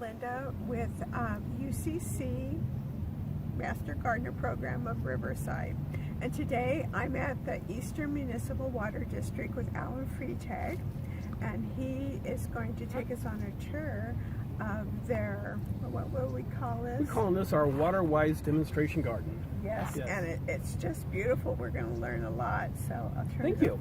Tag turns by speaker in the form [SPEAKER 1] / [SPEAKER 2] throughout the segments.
[SPEAKER 1] Linda with UCC Master Gardener Program of Riverside, and today I'm at the Eastern Municipal Water District with Alan Freitag, and he is going to take us on a tour of their, what will we call this?
[SPEAKER 2] We're calling this our WaterWise demonstration garden.
[SPEAKER 1] Yes. And it's just beautiful. We're going to learn a lot, so I'll turn
[SPEAKER 2] Thank you.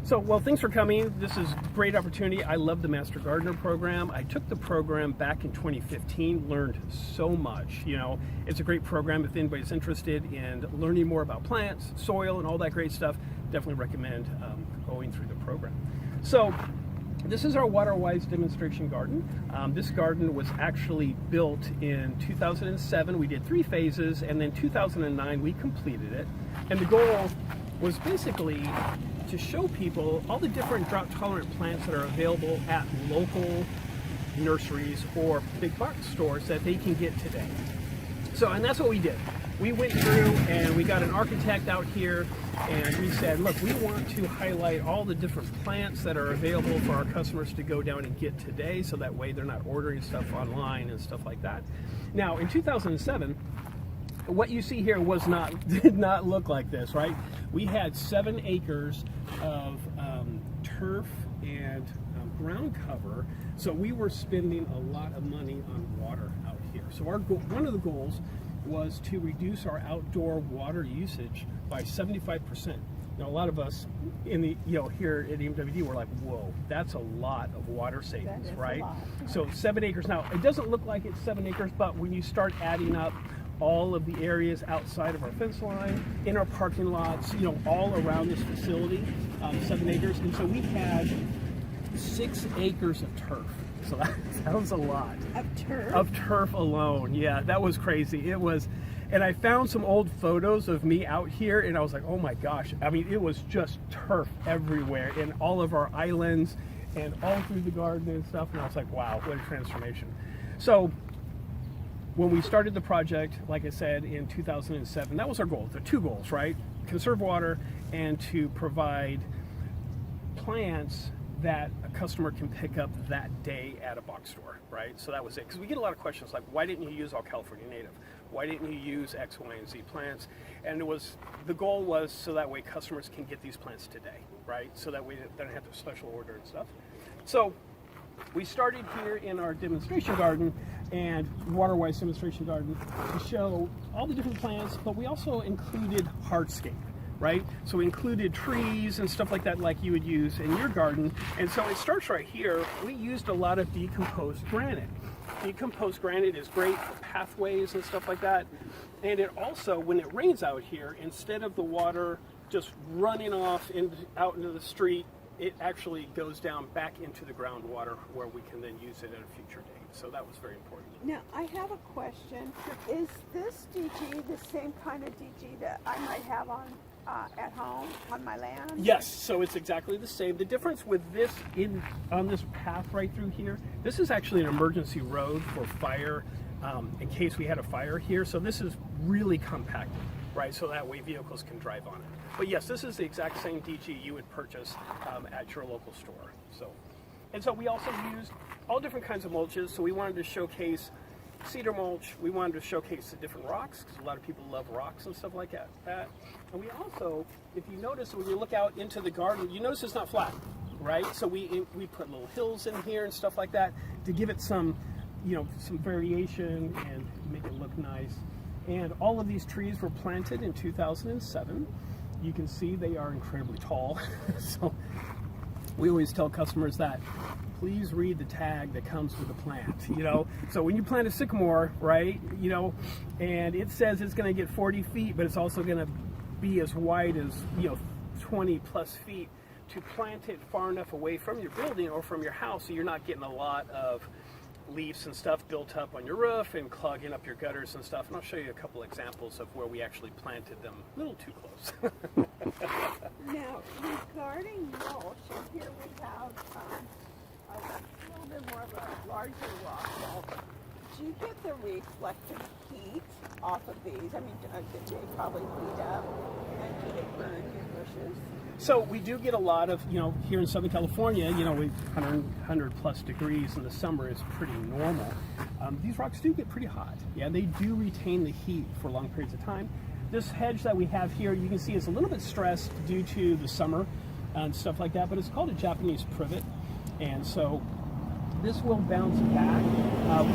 [SPEAKER 2] So, well, thanks for coming. This is a great opportunity. I love the Master Gardener program. I took the program back in 2015, learned so much. You know, it's a great program if anybody's interested in learning more about plants, soil, and all that great stuff. Definitely recommend going through the program. So, this is our WaterWise demonstration garden. This garden was actually built in 2007. We did 3 phases, and then 2009 we completed it. And the goal was basically to show people all the different drought-tolerant plants that are available at local nurseries or big box stores that they can get today. So, and that's what we did. We went through and we got an architect out here, and we said, look, we want to highlight all the different plants that are available for our customers to go down and get today, so that way they're not ordering stuff online and stuff like that. Now, in 2007, what you see here did not look like this, right? We had 7 acres of turf and ground cover, so we were spending a lot of money on water out here. So one of the goals was to reduce our outdoor water usage by 75%. Now, a lot of us in the here at EMWD were like, whoa, that's a lot of water savings, right? So 7 acres. Now, it doesn't look like it's 7 acres, but when you start adding up all of the areas outside of our fence line, in our parking lots, all around this facility, 7 acres. And so we had 6 acres of turf. So that was a lot.
[SPEAKER 1] Of turf?
[SPEAKER 2] Of turf alone. Yeah, that was crazy. It was, and I found some old photos of me out here, and I was like, oh my gosh. I mean, it was just turf everywhere in all of our islands and all through the garden and stuff. And I was like, wow, what a transformation. So when we started the project, like I said, in 2007, that was our goal. There are 2 goals, right? Conserve water and to provide plants that a customer can pick up that day at a box store, right? So that was it. Because we get a lot of questions like, why didn't you use all California native? Why didn't you use X, Y, and Z plants? And the goal was so that way customers can get these plants today, right? So that way they don't have to special order and stuff. So we started here in our demonstration garden and WaterWise demonstration garden to show all the different plants, but we also included hardscape, right? So we included trees and stuff like that, like you would use in your garden. And so it starts right here. We used a lot of decomposed granite. Decomposed granite is great for pathways and stuff like that. And it also, when it rains out here, instead of the water just running off out into the street, it actually goes down back into the groundwater where we can then use it at a future date. So that was very important.
[SPEAKER 1] Now, I have a question. Is this DG the same kind of DG that I might have on at home on my land?
[SPEAKER 2] Yes, so it's exactly the same. The difference with this on this path right through here, this is actually an emergency road for fire in case we had a fire here. So this is really compacted, right? So that way vehicles can drive on it. But yes, this is the exact same DG you would purchase at your local store. And so we also used all different kinds of mulches. So we wanted to showcase cedar mulch. We wanted to showcase the different rocks because a lot of people love rocks and stuff like that. And we also, if you notice, when you look out into the garden, you notice it's not flat, right? So we put little hills in here and stuff like that to give it some variation and make it look nice. And all of these trees were planted in 2007. You can see they are incredibly tall. So we always tell customers that please read the tag that comes with the plant, So when you plant a sycamore, right, and it says it's going to get 40 feet, but it's also going to be as wide as, 20 plus feet, to plant it far enough away from your building or from your house so you're not getting a lot of leaves and stuff built up on your roof and clogging up your gutters and stuff. And I'll show you a couple examples of where we actually planted them a little too close.
[SPEAKER 1] Now, regarding mulch, here we have a little bit more of a larger rock wall. Do you get the reflective heat off of these? I mean, did they probably bleed up, and do they burn your bushes?
[SPEAKER 2] So we do get a lot of, here in Southern California, we 100 plus degrees in the summer is pretty normal. These rocks do get pretty hot. Yeah, they do retain the heat for long periods of time. This hedge that we have here, you can see is a little bit stressed due to the summer and stuff like that, but it's called a Japanese privet. And so this will bounce back.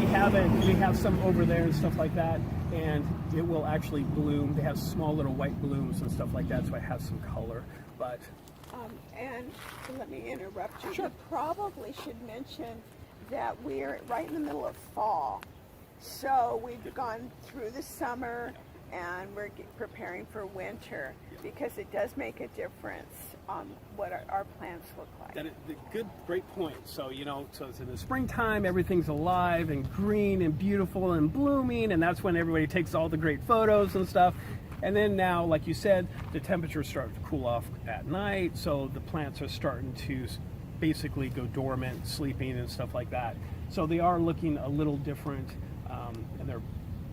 [SPEAKER 2] We have some over there and stuff like that, and it will actually bloom. They have small little white blooms and stuff like that, so it has some color. But
[SPEAKER 1] and let me interrupt you.
[SPEAKER 2] Sure.
[SPEAKER 1] You probably should mention that we're right in the middle of fall, so we've gone through the summer and we're preparing for winter, because it does make a difference on what our plants look like.
[SPEAKER 2] that is great point. So so it's in the springtime, everything's alive and green and beautiful and blooming, and that's when everybody takes all the great photos and stuff. And then now, like you said, the temperatures start to cool off at night, so the plants are starting to basically go dormant, sleeping and stuff like that. So they are looking a little different,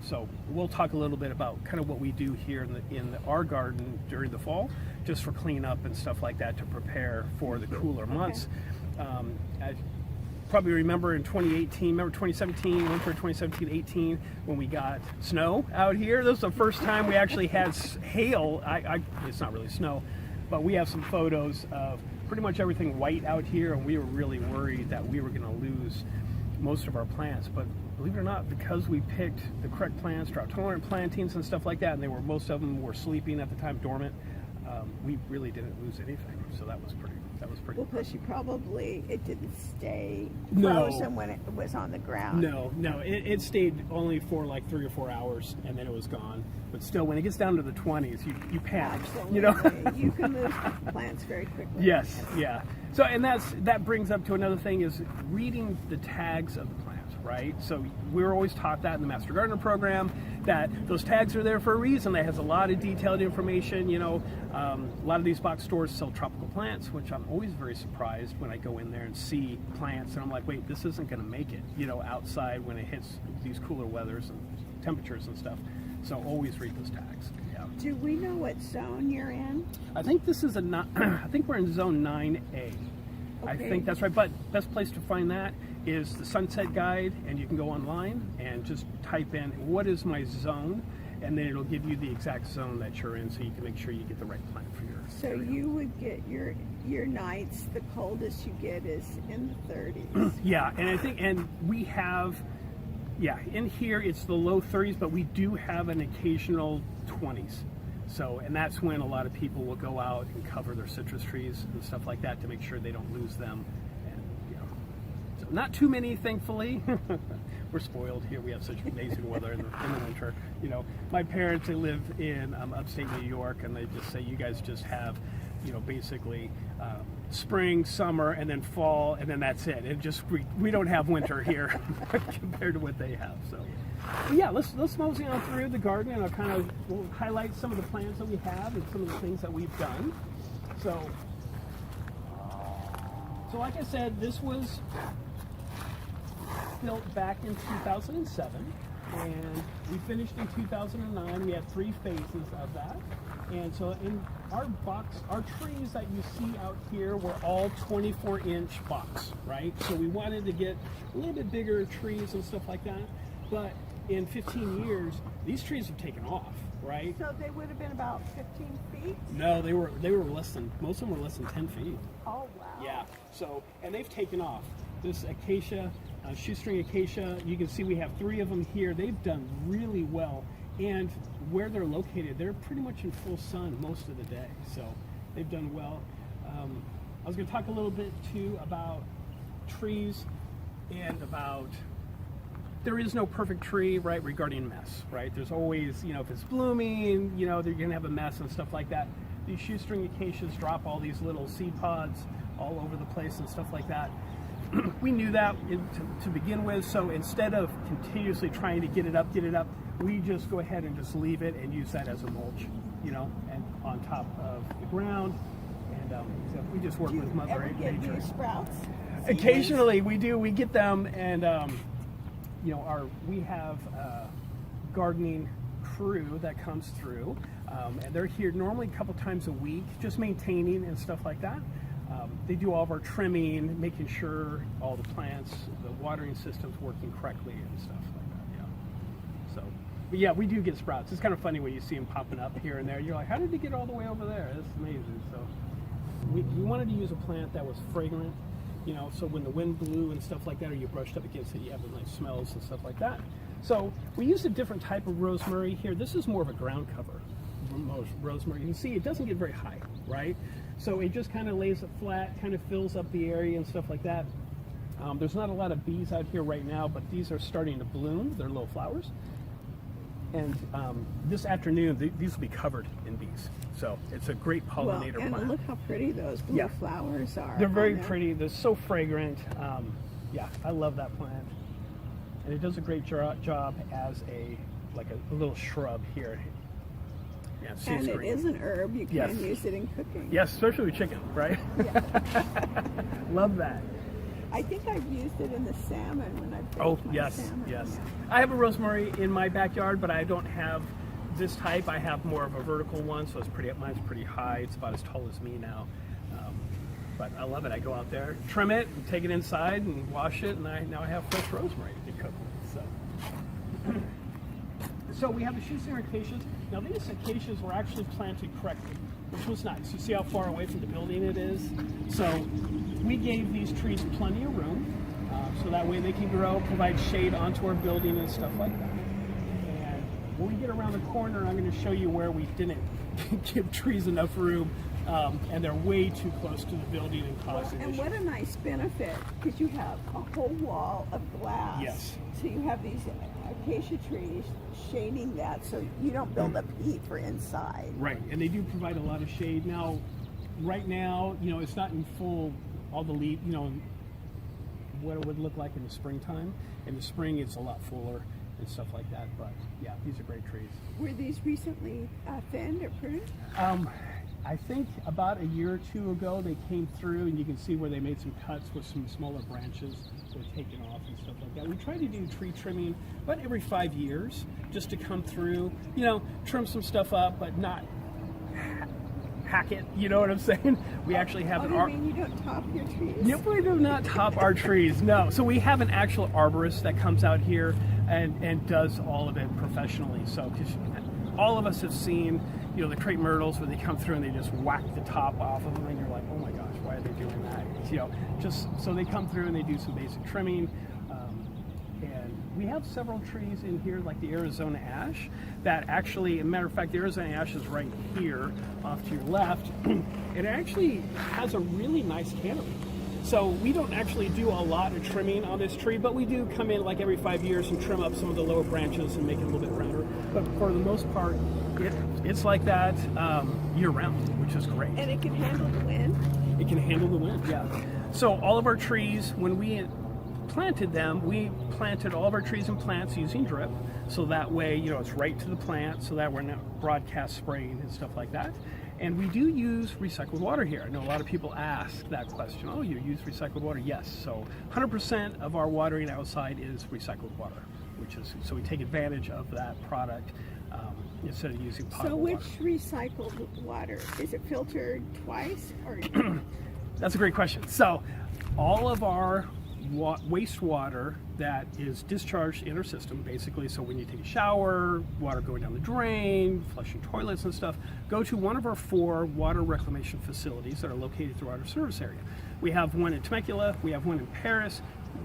[SPEAKER 2] so we'll talk a little bit about kind of what we do here in our garden during the fall, just for cleanup and stuff like that to prepare for the cooler months. I probably remember in 2017, winter 2017-18, when we got snow out here. This was the first time we actually had hail. It's not really snow, but we have some photos of pretty much everything white out here, and we were really worried that we were going to lose most of our plants. But believe it or not, because we picked the correct plants, drought-tolerant plantings and stuff like that, and most of them were sleeping at the time, dormant, we really didn't lose anything. So that was pretty.
[SPEAKER 1] Well, plus it didn't stay
[SPEAKER 2] No.
[SPEAKER 1] frozen when it was on the ground.
[SPEAKER 2] No, it stayed only for like 3 or 4 hours, and then it was gone. But still, when it gets down to the 20s, you panic.
[SPEAKER 1] Absolutely. You can lose plants very quickly.
[SPEAKER 2] Yes, yeah. So, and that brings up to another thing, is reading the tags of the plant, right? So we're always taught that in the Master Gardener program, that those tags are there for a reason. That has a lot of detailed information. A lot of these box stores sell tropical plants, which I'm always very surprised when I go in there and see plants, and I'm like, wait, this isn't going to make it, outside when it hits these cooler weathers and temperatures and stuff. So always read those tags. Yeah.
[SPEAKER 1] Do we know what zone you're in?
[SPEAKER 2] I think this is I think we're in zone 9A.
[SPEAKER 1] Okay.
[SPEAKER 2] I think that's right. But best place to find that is the Sunset Guide, and you can go online and just type in what is my zone, and then it'll give you the exact zone that you're in, so you can make sure you get the right plant for your area.
[SPEAKER 1] You would get your nights, the coldest you get is in the 30s.
[SPEAKER 2] Yeah, and we have, in here it's the low 30s, but we do have an occasional 20s. So, and that's when a lot of people will go out and cover their citrus trees and stuff like that to make sure they don't lose them. And so not too many, thankfully. We're spoiled here. We have such amazing weather in the winter. My parents, they live in upstate New York, and they just say, you guys just have, basically spring, summer, and then fall, and then that's it. We don't have winter here compared to what they have. So, but yeah, let's mosey on through the garden, and we'll highlight some of the plants that we have and some of the things that we've done. So like I said, this was built back in 2007, and we finished in 2009. We had 3 phases of that. And so in our trees that you see out here were all 24-inch box, right? So we wanted to get a little bit bigger trees and stuff like that. But in 15 years, these trees have taken off, right?
[SPEAKER 1] So they would have been about 15 feet?
[SPEAKER 2] No, they were most of them were less than 10 feet.
[SPEAKER 1] Oh, wow.
[SPEAKER 2] Yeah, so, and they've taken off. This acacia, shoestring acacia, you can see we have 3 of them here. They've done really well. And where they're located, they're pretty much in full sun most of the day. So they've done well. I was going to talk a little bit too about trees and about there is no perfect tree, right, regarding mess, right? There's always, if it's blooming, they're going to have a mess and stuff like that. These shoestring acacias drop all these little seed pods all over the place and stuff like that. We knew that to begin with, so instead of continuously trying to get it up, we just go ahead and just leave it and use that as a mulch, and on top of the ground. And so we just work with Mother Nature.
[SPEAKER 1] Do you ever get new sprouts?
[SPEAKER 2] Occasionally we do. We get them, and we have gardening crew that comes through, and they're here normally a couple times a week, just maintaining and stuff like that. They do all of our trimming, making sure all the plants, the watering system's working correctly and stuff like that. Yeah. So, but yeah, we do get sprouts. It's kind of funny when you see them popping up here and there. You're like, how did you get all the way over there? That's amazing. So, we wanted to use a plant that was fragrant, you know, so when the wind blew and stuff like that, or you brushed up against it, you have the nice smells and stuff like that. So we used a different type of rosemary here. This is more of a ground cover rosemary. You can see it doesn't get very high, right? So it just kind of lays it flat, kind of fills up the area and stuff like that. There's not a lot of bees out here right now, but these are starting to bloom. They're little flowers. And this afternoon, these will be covered in bees. So it's a great pollinator plant.
[SPEAKER 1] And look how pretty those blue flowers are.
[SPEAKER 2] They're very pretty. They're so fragrant. Yeah, I love that plant. And it does a great job as a little shrub here. Yeah,
[SPEAKER 1] and it is an herb. You can use it in cooking.
[SPEAKER 2] Yes, especially with chicken, right?
[SPEAKER 1] Yeah.
[SPEAKER 2] Love that.
[SPEAKER 1] I think I've used it in the salmon when I've baked my salmon.
[SPEAKER 2] Yes.
[SPEAKER 1] Yeah.
[SPEAKER 2] I have a rosemary in my backyard, but I don't have this type. I have more of a vertical one, so mine's pretty high. It's about as tall as me now. But I love it. I go out there, trim it, and take it inside and wash it, and now I have fresh rosemary to cook with. So we have the shoots-and acacias. Now these acacias were actually planted correctly, which was nice. You see how far away from the building it is? So we gave these trees plenty of room, so that way they can grow, provide shade onto our building and stuff like that. And when we get around the corner, I'm going to show you where we didn't give trees enough room, and they're way too close to the building and causing issues.
[SPEAKER 1] And what a nice benefit, because you have a whole wall of glass.
[SPEAKER 2] Yes.
[SPEAKER 1] So you have these acacia trees shading that, so you don't build up heat for inside.
[SPEAKER 2] Right, and they do provide a lot of shade. Now, right now, you know, it's not in full, all the leaf, you know, what it would look like in the springtime. In the spring, it's a lot fuller and stuff like that, but yeah, these are great trees.
[SPEAKER 1] Were these recently thinned or pruned?
[SPEAKER 2] I think about a year or two ago they came through, and you can see where they made some cuts with some smaller branches that were taken off and stuff like that. We try to do tree trimming about every 5 years just to come through, you know, trim some stuff up, but not hack it, you know what I'm saying? We actually have
[SPEAKER 1] you mean you don't top your trees?
[SPEAKER 2] Yep, we do not top our trees, no. So we have an actual arborist that comes out here and does all of it professionally. So 'cause all of us have seen, you know, the crepe myrtles where they come through and they just whack the top off of them, and you're like, oh my gosh, why are they doing that? You know, just so they come through and they do some basic trimming. And we have several trees in here, like the Arizona ash, that actually, as a matter of fact, the Arizona ash is right here off to your left. It actually has a really nice canopy. So we don't actually do a lot of trimming on this tree, but we do come in like every 5 years and trim up some of the lower branches and make it a little bit rounder. But for the most part, it's like that year-round, which is great.
[SPEAKER 1] And it can handle the wind?
[SPEAKER 2] It can handle the wind, yeah. So all of our trees, when we planted them, we planted all of our trees and plants using drip. So that way, you know, it's right to the plant, so that we're not broadcast spraying and stuff like that. And we do use recycled water here. I know a lot of people ask that question. Oh, you use recycled water? Yes. So 100% of our watering outside is recycled water, which is, so we take advantage of that product instead of using potable water.
[SPEAKER 1] So which recycled water? Is it filtered twice? Or?
[SPEAKER 2] That's a great question. So all of our wastewater that is discharged in our system, basically, so when you take a shower, water going down the drain, flushing toilets and stuff, go to one of our 4 water reclamation facilities that are located throughout our service area. We have one in Temecula, we have one in Paris,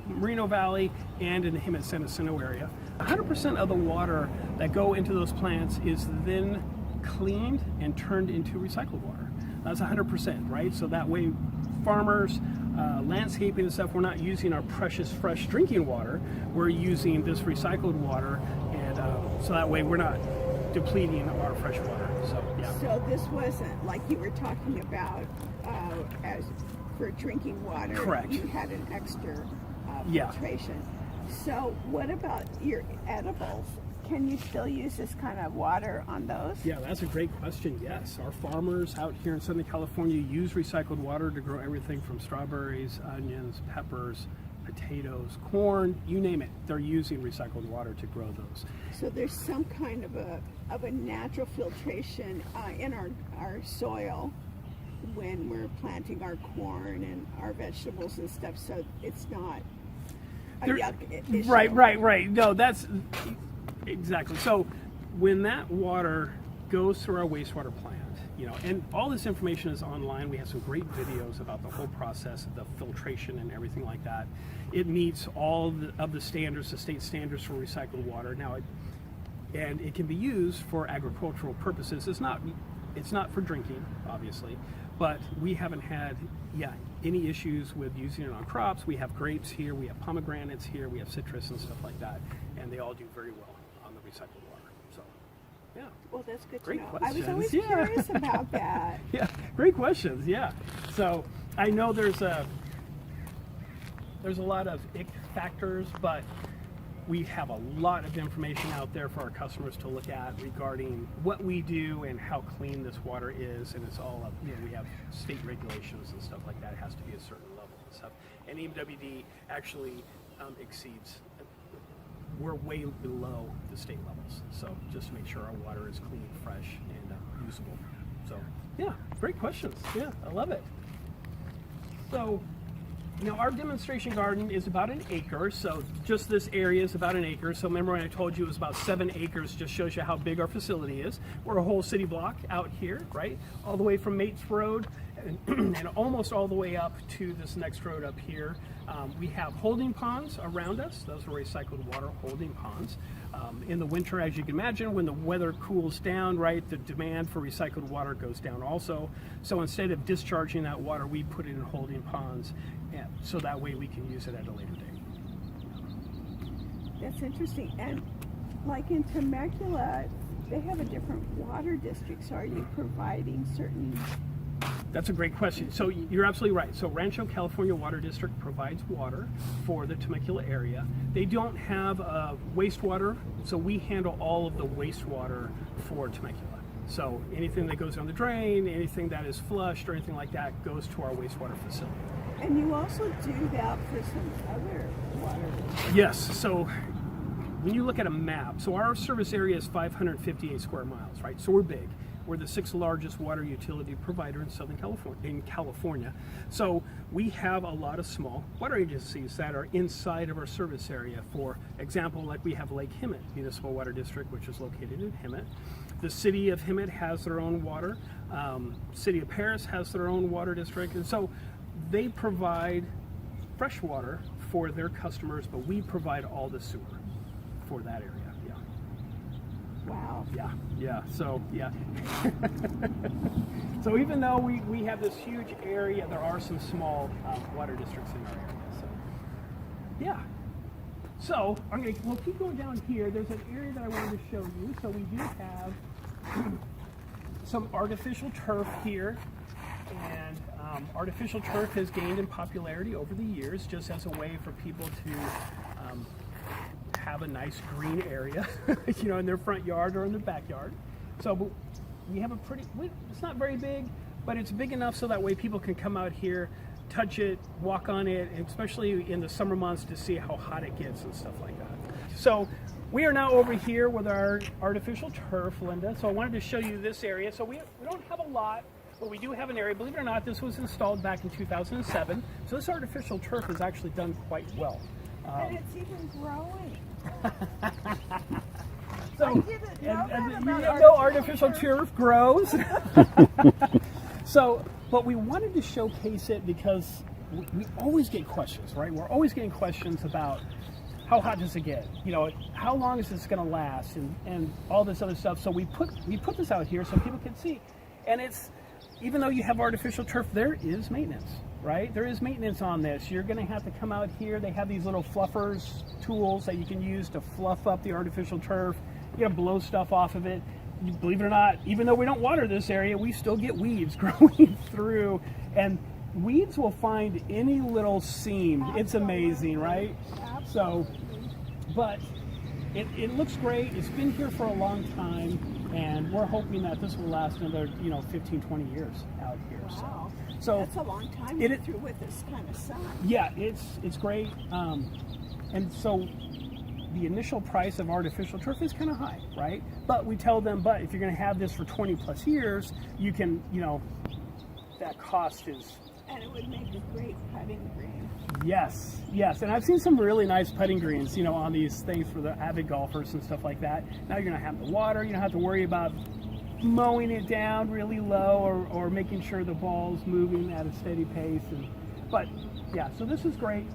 [SPEAKER 2] Moreno Valley, and in the Jimena-Senecio area. 100% of the water that go into those plants is then cleaned and turned into recycled water. That's 100%, right? So that way farmers, landscaping and stuff, we're not using our precious fresh drinking water, we're using this recycled water, and so that way we're not depleting our fresh water. So yeah.
[SPEAKER 1] So this wasn't like you were talking about as for drinking water.
[SPEAKER 2] Correct.
[SPEAKER 1] You had an extra
[SPEAKER 2] Yeah.
[SPEAKER 1] filtration. So what about your edibles? Can you still use this kind of water on those?
[SPEAKER 2] Yeah, that's a great question. Yes, our farmers out here in Southern California use recycled water to grow everything from strawberries, onions, peppers, potatoes, corn, you name it. They're using recycled water to grow those.
[SPEAKER 1] So there's some kind of a natural filtration in our soil when we're planting our corn and our vegetables and stuff, so it's not a yuck issue.
[SPEAKER 2] Right. No, that's exactly. So when that water goes through our wastewater plant, and all this information is online. We have some great videos about the whole process, the filtration and everything like that. It meets all of the standards, the state standards for recycled water. Now, and it can be used for agricultural purposes. It's not for drinking, obviously, but we haven't had any issues with using it on crops. We have grapes here, we have pomegranates here, we have citrus and stuff like that, and they all do very well on the recycled water. So, yeah.
[SPEAKER 1] Well, that's good
[SPEAKER 2] Great
[SPEAKER 1] to know.
[SPEAKER 2] questions.
[SPEAKER 1] I was always curious about that.
[SPEAKER 2] Yeah, great questions. Yeah. So I know there's a lot of ick factors, but we have a lot of information out there for our customers to look at regarding what we do and how clean this water is, and it's all up. We have state regulations and stuff like that. It has to be a certain level and stuff. And EMWD actually exceeds. We're way below the state levels, so just to make sure our water is clean, fresh, and usable. So, yeah, great questions. Yeah, I love it. So, our demonstration garden is about an acre, so just this area is about an acre. So remember when I told you it was about 7 acres, just shows you how big our facility is. We're a whole city block out here, right? All the way from Mates Road and almost all the way up to this next road up here. We have holding ponds around us. Those are recycled water holding ponds. In the winter, as you can imagine, when the weather cools down, right, the demand for recycled water goes down also. So instead of discharging that water, we put it in holding ponds, so that way we can use it at a later date.
[SPEAKER 1] That's interesting. And like in Temecula, they have a different water district. So are you providing certain...
[SPEAKER 2] That's a great question. So you're absolutely right. So Rancho California Water District provides water for the Temecula area. They don't have wastewater, so we handle all of the wastewater for Temecula. So anything that goes down the drain, anything that is flushed or anything like that goes to our wastewater facility.
[SPEAKER 1] And you also do that for some other water districts.
[SPEAKER 2] Yes. So when you look at a map, so our service area is 558 square miles, right? So we're big. We're the 6th largest water utility provider in Southern California. So we have a lot of small water agencies that are inside of our service area. For example, like we have Lake Hemet Municipal Water District, which is located in Hemet. The city of Hemet has their own water. City of Paris has their own water district. And so they provide fresh water for their customers, but we provide all the sewer for that area.
[SPEAKER 1] Wow.
[SPEAKER 2] Yeah. So, yeah. So even though we have this huge area, there are some small water districts in our area. So, yeah. So we'll keep going down here. There's an area that I wanted to show you. So we do have some artificial turf here. And artificial turf has gained in popularity over the years, just as a way for people to have a nice green area, in their front yard or in their backyard. So we have it's not very big, but it's big enough so that way people can come out here, touch it, walk on it, and especially in the summer months to see how hot it gets and stuff like that. So we are now over here with our artificial turf, Linda. So I wanted to show you this area. So we don't have a lot, but we do have an area. Believe it or not, this was installed back in 2007. So this artificial turf has actually done quite well.
[SPEAKER 1] And it's even growing.
[SPEAKER 2] So,
[SPEAKER 1] I didn't know that about
[SPEAKER 2] artificial turf grows. So, but we wanted to showcase it because we always get questions, right? We're always getting questions about how hot does it get? How long is this going to last, and all this other stuff. So we put this out here so people can see, and it's, even though you have artificial turf, there is maintenance, right? There is maintenance on this. You're going to have to come out here. They have these little fluffers tools that you can use to fluff up the artificial turf. You got to blow stuff off of it. Believe it or not, even though we don't water this area, we still get weeds growing through. And weeds will find any little seam. It's amazing, right? So, but it looks great. It's been here for a long time, and we're hoping that this will last another 15, 20 years out here.
[SPEAKER 1] Wow.
[SPEAKER 2] So
[SPEAKER 1] That's a long time to get through with this kind of sun.
[SPEAKER 2] Yeah, it's great. And so the initial price of artificial turf is kind of high, right? But we tell them, but if you're going to have this for 20 plus years, you can, that cost is...
[SPEAKER 1] And it would make a great putting green.
[SPEAKER 2] Yes, and I've seen some really nice putting greens, on these things for the avid golfers and stuff like that. Now you're going to have the water, you don't have to worry about mowing it down really low or making sure the ball's moving at a steady pace. But yeah, so this is great.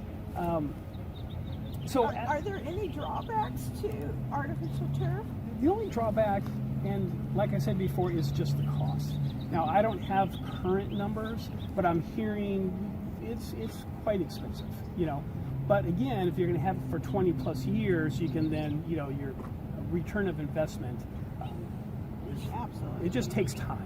[SPEAKER 2] So
[SPEAKER 1] are there any drawbacks to artificial turf?
[SPEAKER 2] The only drawback, and like I said before, is just the cost. Now I don't have current numbers, but I'm hearing it's quite expensive, But again, if you're going to have it for 20 plus years, you can then, your return of investment.
[SPEAKER 1] Absolutely.
[SPEAKER 2] It just takes time.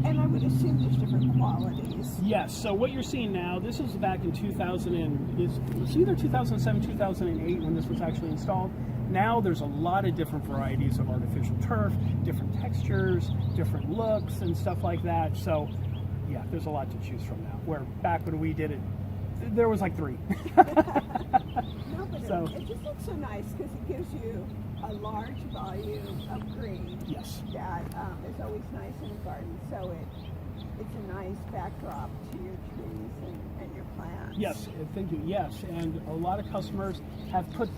[SPEAKER 1] And I would assume there's different qualities.
[SPEAKER 2] Yes. So what you're seeing now, this was back in 2000 it's either 2007, 2008 when this was actually installed. Now there's a lot of different varieties of artificial turf, different textures, different looks, and stuff like that. So yeah, there's a lot to choose from now. Where back when we did it, there was like 3.
[SPEAKER 1] No, but
[SPEAKER 2] So,
[SPEAKER 1] it just looks so nice because it gives you a large volume of green.
[SPEAKER 2] Yes.
[SPEAKER 1] That is always nice in a garden. So it's a nice backdrop to your trees and your plants.
[SPEAKER 2] Yes, thank you. Yes, and a lot of customers have put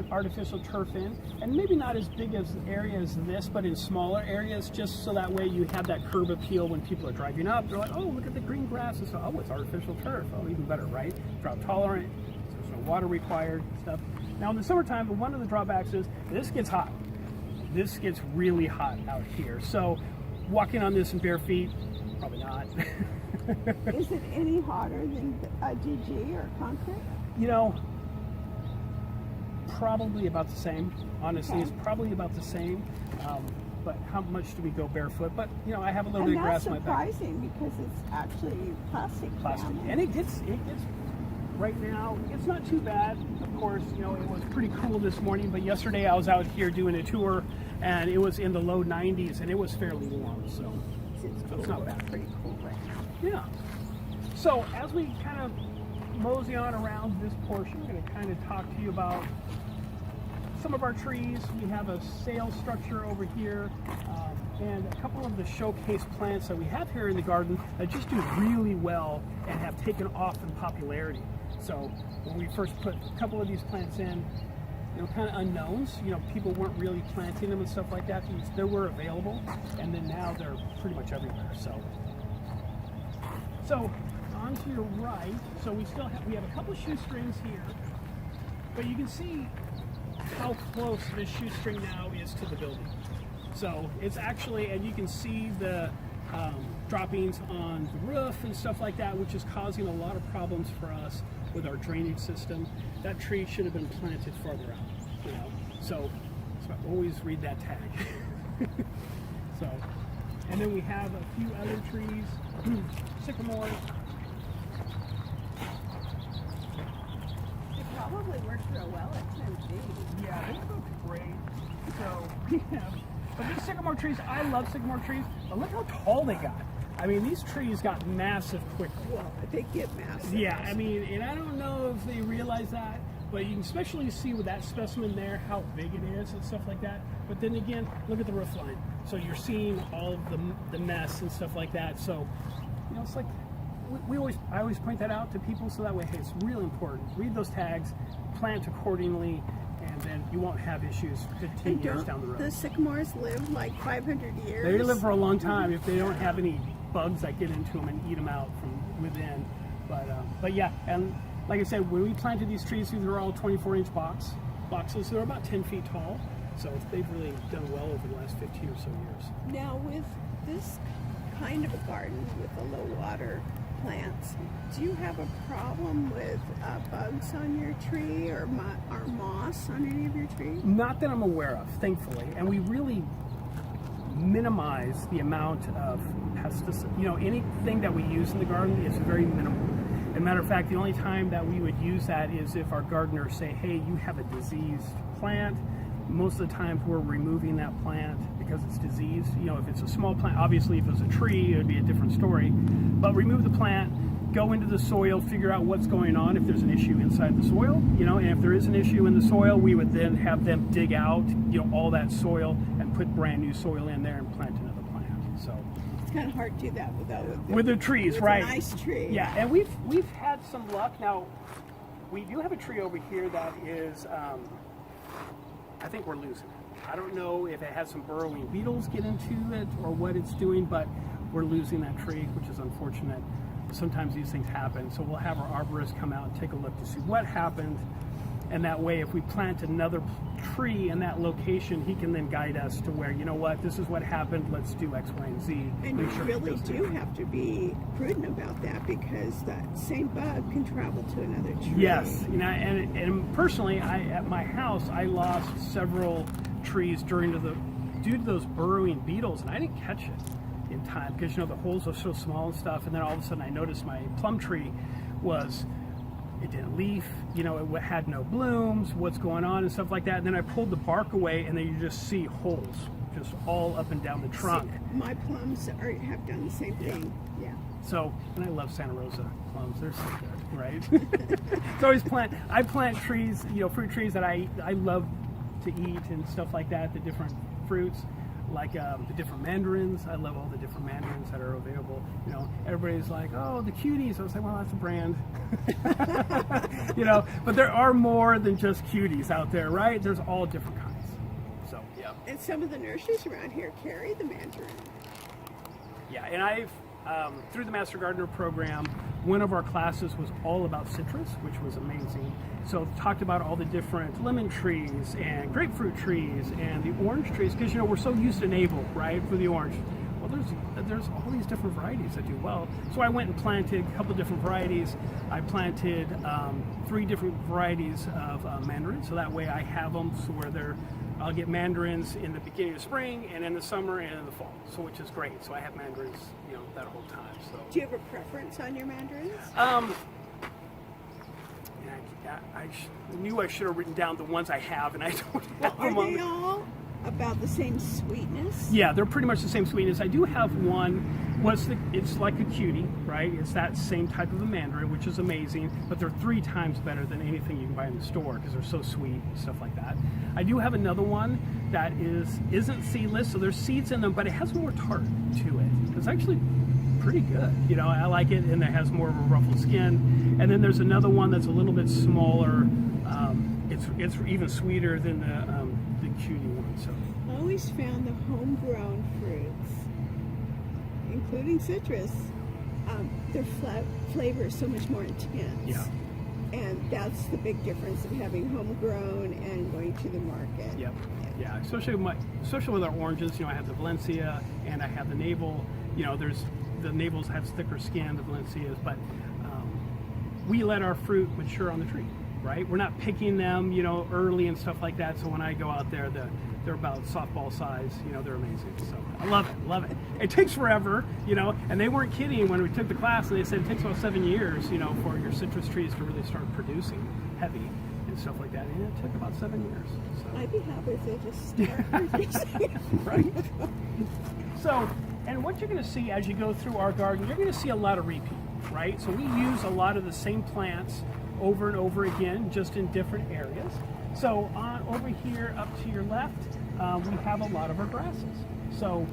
[SPEAKER 2] artificial turf in, and maybe not as big as area as this, but in smaller areas, just so that way you have that curb appeal when people are driving up. They're like, oh, look at the green grass. And so, oh, it's artificial turf. Oh, even better, right? Drought tolerant. There's no water required. Stuff. Now in the summertime, one of the drawbacks is this gets hot. This gets really hot out here. So walking on this in bare feet, probably not.
[SPEAKER 1] Is it any hotter than DG or concrete?
[SPEAKER 2] Probably about the same. Honestly,
[SPEAKER 1] Okay.
[SPEAKER 2] It's probably about the same. But how much do we go barefoot? But I have a little bit of grass in my back.
[SPEAKER 1] That's surprising because it's actually plastic.
[SPEAKER 2] And it gets right now. It's not too bad. Of course, it was pretty cool this morning. But yesterday I was out here doing a tour, and it was in the low 90s, and it was fairly warm. So it's not bad.
[SPEAKER 1] Pretty cool right now.
[SPEAKER 2] Yeah. So as we kind of mosey on around this portion, I'm going to kind of talk to you about some of our trees. We have a sail structure over here, and a couple of the showcase plants that we have here in the garden that just do really well and have taken off in popularity. So when we first put a couple of these plants in, kind of unknowns, people weren't really planting them and stuff like that. They were available, and then now they're pretty much everywhere. So on to your right, so we have a couple shoestrings here, but you can see how close this shoestring now is to the building. So it's actually, and you can see the droppings on the roof and stuff like that, which is causing a lot of problems for us with our drainage system. That tree should have been planted farther out, So always read that tag. And then we have a few other trees, sycamores.
[SPEAKER 1] It probably works real well at 10 feet.
[SPEAKER 2] Yeah, they look great. So, but these sycamore trees, I love sycamore trees, but look how tall they got. I mean, these trees got massive quickly.
[SPEAKER 1] Well, they get massive.
[SPEAKER 2] Yeah, I mean, and I don't know if they realize that, but you can especially see with that specimen there how big it is and stuff like that. But then again, look at the roof line. So you're seeing all of the mess and stuff like that. So, it's like, I always point that out to people so that way, hey, it's real important. Read those tags, plant accordingly, and then you won't have issues 15 years down the road.
[SPEAKER 1] The sycamores live like 500 years?
[SPEAKER 2] They live for a long time if they don't have any bugs that get into them and eat them out from within. But yeah, and like I said, when we planted these trees, these were all 24-inch boxes. So they're about 10 feet tall. So they've really done well over the last 15 or so years.
[SPEAKER 1] Now with this kind of a garden with the low water plants, do you have a problem with bugs on your tree or moss on any of your trees?
[SPEAKER 2] Not that I'm aware of, thankfully. And we really minimize the amount of pesticides. Anything that we use in the garden is very minimal. As a matter of fact, the only time that we would use that is if our gardeners say, hey, you have a diseased plant, most of the times we're removing that plant because it's diseased. You know, if it's a small plant, obviously if it was a tree, it would be a different story. But remove the plant, go into the soil, figure out what's going on, if there's an issue inside the soil, you know, and if there is an issue in the soil, we would then have them dig out, you know, all that soil and put brand new soil in there and plant another plant. So
[SPEAKER 1] It's kind of hard to do that
[SPEAKER 2] with the trees,
[SPEAKER 1] with
[SPEAKER 2] right?
[SPEAKER 1] a nice tree.
[SPEAKER 2] Yeah, and we've had some luck. Now, we do have a tree over here that is, I think we're losing it. I don't know if it has some burrowing beetles get into it or what it's doing, but we're losing that tree, which is unfortunate. Sometimes these things happen, so we'll have our arborist come out and take a look to see what happened, and that way if we plant another tree in that location, he can then guide us to where, you know what, this is what happened, let's do X, Y, and Z.
[SPEAKER 1] And you really do have to be prudent about that, because that same bug can travel to another tree.
[SPEAKER 2] Yes, you know, and personally, at my house, I lost several trees due to those burrowing beetles, and I didn't catch it in time because, you know, the holes are so small and stuff. And then all of a sudden I noticed my plum tree it didn't leaf, you know, it had no blooms, what's going on and stuff like that. And then I pulled the bark away, and then you just see holes just all up and down the trunk.
[SPEAKER 1] See, my plums have done the same thing. Yeah.
[SPEAKER 2] So, and I love Santa Rosa plums, they're so good, right? So I plant trees, you know, fruit trees that I love to eat and stuff like that, the different fruits. Like the different mandarins. I love all the different mandarins that are available. You know, everybody's like, oh, the cuties. I was like, well, that's a brand. You know, but there are more than just cuties out there, right? There's all different kinds. So, yeah.
[SPEAKER 1] And some of the nurseries around here carry the mandarin.
[SPEAKER 2] Yeah, and I've, through the Master Gardener program, one of our classes was all about citrus, which was amazing. So talked about all the different lemon trees and grapefruit trees and the orange trees, because, you know, we're so used to navel, right, for the orange. Well, there's all these different varieties that do well. So I went and planted a couple different varieties. I planted 3 different varieties of mandarins, so that way I have them so where I'll get mandarins in the beginning of spring and in the summer and in the fall, so which is great. So I have mandarins, you know, that whole time. So.
[SPEAKER 1] Do you have a preference on your mandarins?
[SPEAKER 2] I knew I should have written down the ones I have, and I don't have them.
[SPEAKER 1] Are they all about the same sweetness?
[SPEAKER 2] Yeah, they're pretty much the same sweetness. I do have one. It's like a cutie, right? It's that same type of a mandarin, which is amazing, but they're 3 times better than anything you can buy in the store because they're so sweet and stuff like that. I do have another one that isn't seedless, so there's seeds in them, but it has more tart to it. It's actually pretty good. You know, I like it, and it has more of a ruffled skin. And then there's another one that's a little bit smaller. It's even sweeter than the cutie one. So
[SPEAKER 1] I always found the homegrown fruits, including citrus, their flavor is so much more intense.
[SPEAKER 2] Yeah.
[SPEAKER 1] And that's the big difference of having homegrown and going to the market.
[SPEAKER 2] Yep. Yeah. Especially with our oranges, you know, I have the Valencia and I have the navel. You know, the navels have thicker skin, the Valencias, but we let our fruit mature on the tree, right? We're not picking them, you know, early and stuff like that. So when I go out there, they're about softball size. You know, they're amazing. So I love it. It takes forever, you know, and they weren't kidding when we took the class, and they said it takes about 7 years, you know, for your citrus trees to really start producing heavy and stuff like that. And it took about 7 years. So.
[SPEAKER 1] I'd be happy if they just start producing.
[SPEAKER 2] Right. So, and what you're going to see as you go through our garden, you're going to see a lot of repeat, right? So we use a lot of the same plants over and over again, just in different areas. So over here up to your left, we have a lot of our grasses. So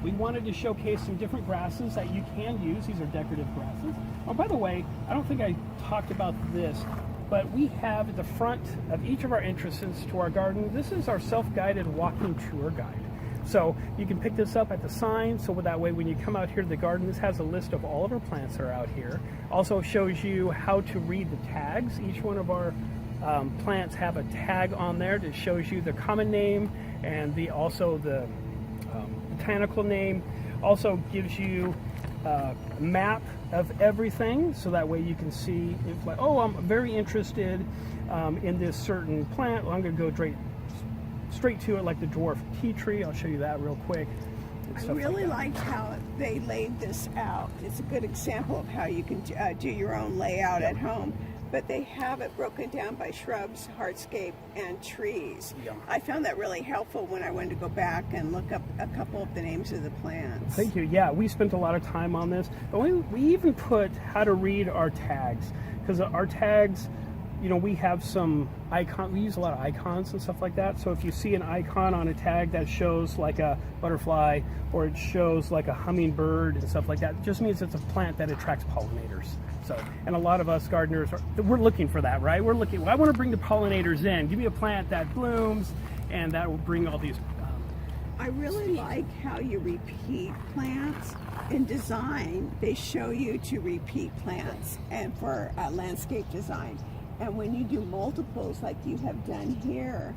[SPEAKER 2] we wanted to showcase some different grasses that you can use. These are decorative grasses. Oh, by the way, I don't think I talked about this, but we have at the front of each of our entrances to our garden, this is our self-guided walking tour guide. So you can pick this up at the sign, so that way when you come out here to the garden, this has a list of all of our plants that are out here. Also shows you how to read the tags. Each one of our plants have a tag on there that shows you the common name and also the botanical name. Also gives you a map of everything, so that way you can see if, like, oh, I'm very interested in this certain plant. Well, I'm going to go straight to it, like the dwarf tea tree. I'll show you that real quick.
[SPEAKER 1] I really liked how they laid this out. It's a good example of how you can do your own layout at home. but they have it broken down by shrubs, hardscape, and trees.
[SPEAKER 2] Yeah.
[SPEAKER 1] I found that really helpful when I wanted to go back and look up a couple of the names of the plants.
[SPEAKER 2] Thank you. Yeah, we spent a lot of time on this, but we even put how to read our tags, because our tags, you know, we have some icon. We use a lot of icons and stuff like that. So if you see an icon on a tag that shows like a butterfly, or it shows like a hummingbird and stuff like that, it just means it's a plant that attracts pollinators. So, and a lot of us gardeners we're looking for that, right? We're looking. Well, I want to bring the pollinators in. Give me a plant that blooms, and that will bring all these.
[SPEAKER 1] I really like how you repeat plants. In design, they show you to repeat plants, and for landscape design. And when you do multiples like you have done here,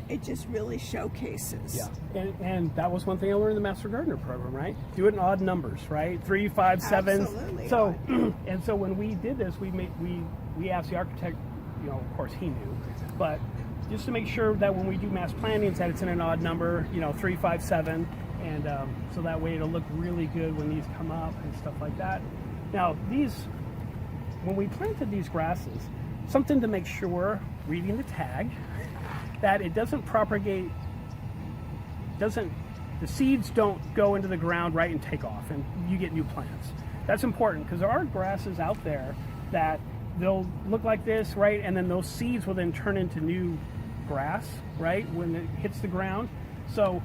[SPEAKER 1] it just really showcases.
[SPEAKER 2] Yeah, and that was one thing I learned in the Master Gardener program, right? Do it in odd numbers, right? 3, 5, 7.
[SPEAKER 1] Absolutely.
[SPEAKER 2] So, and so when we did this, we asked the architect, you know, of course he knew, but just to make sure that when we do mass plantings that it's in an odd number, you know, 3, 5, 7, and so that way it'll look really good when these come up and stuff like that. Now these, when we planted these grasses, something to make sure, reading the tag, that it doesn't propagate, the seeds don't go into the ground right and take off and you get new plants. That's important, because there are grasses out there that they'll look like this, right, and then those seeds will then turn into new grass, right, when it hits the ground. So,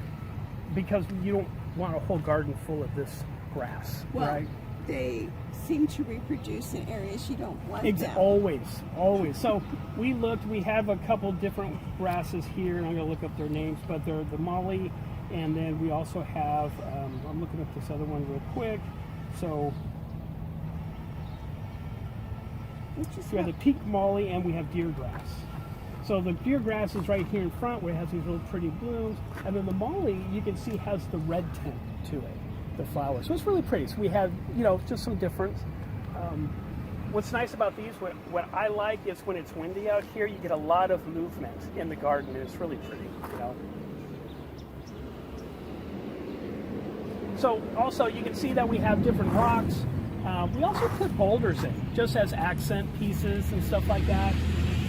[SPEAKER 2] because you don't want a whole garden full of this grass,
[SPEAKER 1] well,
[SPEAKER 2] right?
[SPEAKER 1] They seem to reproduce in areas you don't want them.
[SPEAKER 2] Always. So we looked, we have a couple different grasses here, and I'm going to look up their names, but they're the molly, and then we also have, I'm looking up this other one real quick. So we have the peak molly, and we have deer grass. So the deer grass is right here in front, where it has these little pretty blooms, and then the molly, you can see, has the red tint to it, the flowers. So it's really pretty. So we have, you know, just some difference. What's nice about these, what I like is when it's windy out here, you get a lot of movement in the garden, and it's really pretty, you know. So also you can see that we have different rocks. We also put boulders in, just as accent pieces and stuff like that.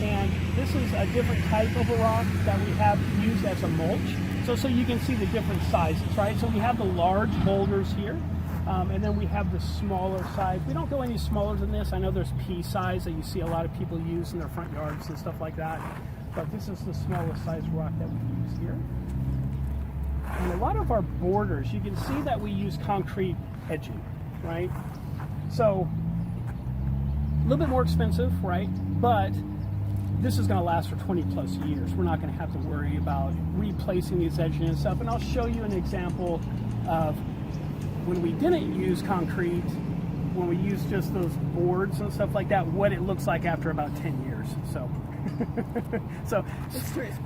[SPEAKER 2] And this is a different type of a rock that we have used as a mulch. So you can see the different sizes, right? So we have the large boulders here, and then we have the smaller size. We don't go any smaller than this. I know there's pea size that you see a lot of people use in their front yards and stuff like that. But this is the smallest size rock that we use here. And a lot of our borders, you can see that we use concrete edging, right? So a little bit more expensive, right? But this is going to last for 20 plus years. We're not going to have to worry about replacing these edging and stuff. And I'll show you an example of when we didn't use concrete, when we used just those boards and stuff like that, what it looks like after about 10 years. So, so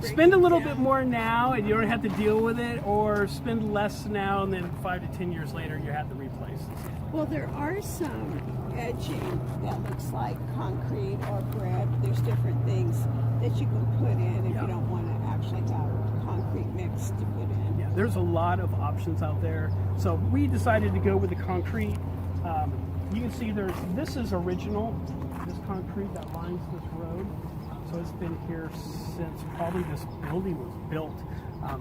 [SPEAKER 2] spend a little bit more now and you don't have to deal with it, or spend less now and then 5 to 10 years later you have to replace it.
[SPEAKER 1] Well, there are some edging that looks like concrete or brick. There's different things that you can put in if you don't want to actually have concrete mix to put in.
[SPEAKER 2] Yeah, there's a lot of options out there. So we decided to go with the concrete. You can see this is original, this concrete that lines this road. So it's been here since probably this building was built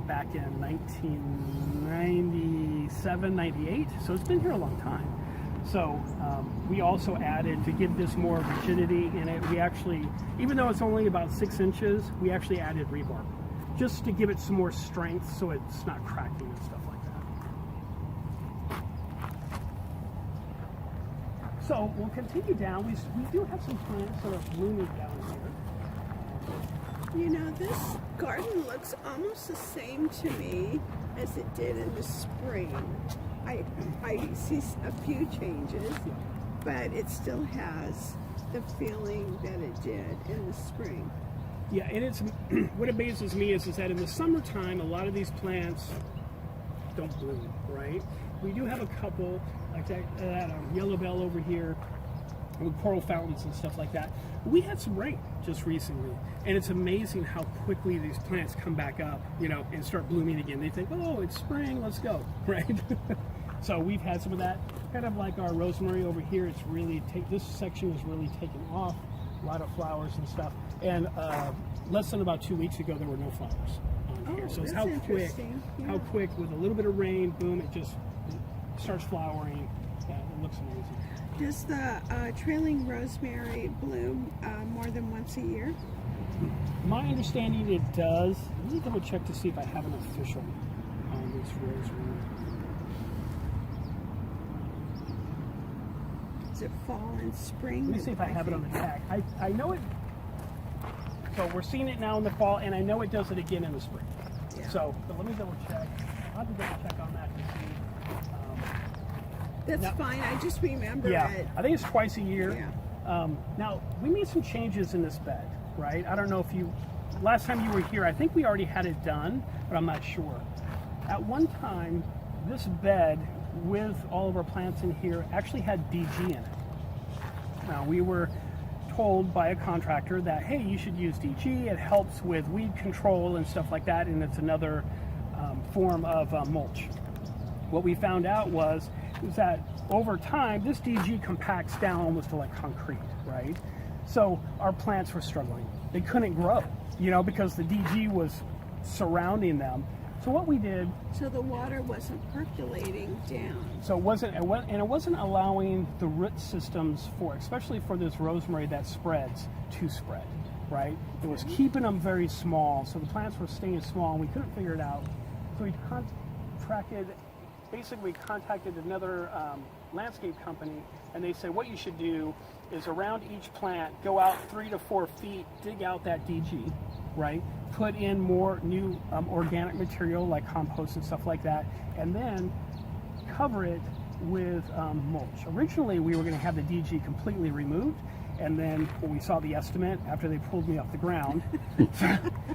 [SPEAKER 2] back in 1997, 98. So it's been here a long time. So we also added, to give this more rigidity in it, we actually, even though it's only about 6 inches, we actually added rebar, just to give it some more strength so it's not cracking and stuff like that. So we'll continue down. We do have some plants that are blooming down here.
[SPEAKER 1] You know, this garden looks almost the same to me as it did in the spring. I see a few changes, but it still has the feeling that it did in the spring.
[SPEAKER 2] Yeah, and it's what amazes me is that in the summertime, a lot of these plants don't bloom, right? We do have a couple, like that yellow bell over here, with coral fountains and stuff like that. We had some rain just recently, and it's amazing how quickly these plants come back up, you know, and start blooming again. They think, oh, it's spring, let's go, right? So we've had some of that, kind of like our rosemary over here. It's really this section is really taken off a lot of flowers and stuff. And less than about 2 weeks ago, there were no flowers on here. So it's
[SPEAKER 1] that's
[SPEAKER 2] how quick,
[SPEAKER 1] interesting. Yeah.
[SPEAKER 2] how quick with a little bit of rain, boom, it starts flowering. Yeah, it looks amazing.
[SPEAKER 1] Does the trailing rosemary bloom more than once a year?
[SPEAKER 2] My understanding it does. Let me double check to see if I have an official on this rosemary.
[SPEAKER 1] Is it fall and spring?
[SPEAKER 2] Let me see if I have it on the tag. I know it. So we're seeing it now in the fall, and I know it does it again in the spring.
[SPEAKER 1] Yeah.
[SPEAKER 2] So, but let me double check. I'll have to double check on that to see.
[SPEAKER 1] That's
[SPEAKER 2] now,
[SPEAKER 1] fine. I just remember
[SPEAKER 2] yeah,
[SPEAKER 1] it.
[SPEAKER 2] I think it's twice a year.
[SPEAKER 1] Yeah.
[SPEAKER 2] Now we made some changes in this bed, right? I don't know if you. Last time you were here, I think we already had it done, but I'm not sure. At one time, this bed with all of our plants in here actually had DG in it. Now we were told by a contractor that, hey, you should use DG. It helps with weed control and stuff like that, and it's another form of mulch. What we found out was that over time, this DG compacts down almost to like concrete, right? So our plants were struggling. They couldn't grow, because the DG was surrounding them. So what we did.
[SPEAKER 1] So the water wasn't percolating down.
[SPEAKER 2] So it wasn't allowing the root systems especially for this rosemary that spreads, to spread, right? It was keeping them very small, so the plants were staying small, and we couldn't figure it out. So we contacted another landscape company, and they said what you should do is around each plant, go out 3 to 4 feet, dig out that DG, right? Put in more new organic material like compost and stuff like that, and then cover it with mulch. Originally, we were going to have the DG completely removed, and then when we saw the estimate after they pulled me off the ground,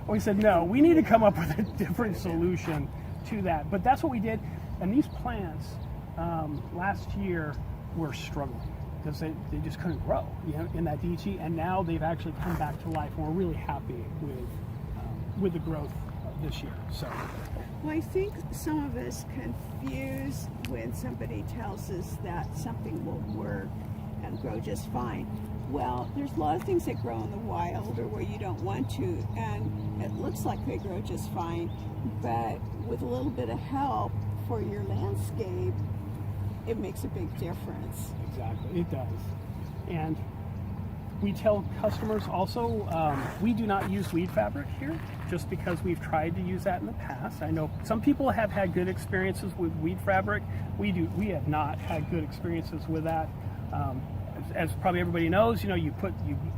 [SPEAKER 2] we said, no, we need to come up with a different solution to that. But that's what we did, and these plants last year were struggling because they just couldn't grow in that DG, and now they've actually come back to life, and we're really happy with the growth this year. So,
[SPEAKER 1] well, I think some of us confuse when somebody tells us that something will work and grow just fine. Well, there's a lot of things that grow in the wild or where you don't want to, and it looks like they grow just fine, but with a little bit of help for your landscape, it makes a big difference.
[SPEAKER 2] Exactly, it does. And we tell customers also, we do not use weed fabric here, just because we've tried to use that in the past. I know some people have had good experiences with weed fabric. We have not had good experiences with that. As probably everybody knows, you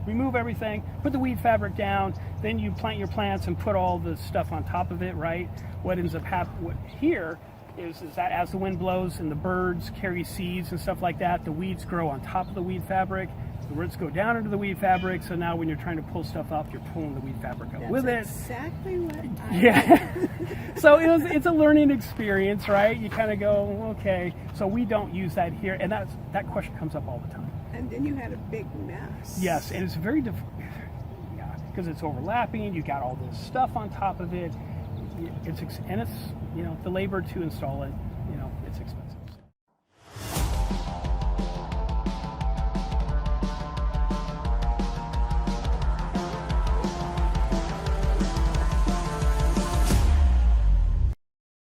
[SPEAKER 2] remove everything, put the weed fabric down, then you plant your plants and put all the stuff on top of it, right? What ends up happening here is that as the wind blows and the birds carry seeds and stuff like that, the weeds grow on top of the weed fabric. The roots go down into the weed fabric, so now when you're trying to pull stuff up, you're pulling the weed fabric up with it.
[SPEAKER 1] That's exactly what I
[SPEAKER 2] Yeah. So it's a learning experience, right? You kind of go, okay. So we don't use that here, and that question comes up all the time.
[SPEAKER 1] And then you had a big mess.
[SPEAKER 2] Yes, and it's very because it's overlapping. You got all this stuff on top of it. It's the labor to install it. It's expensive.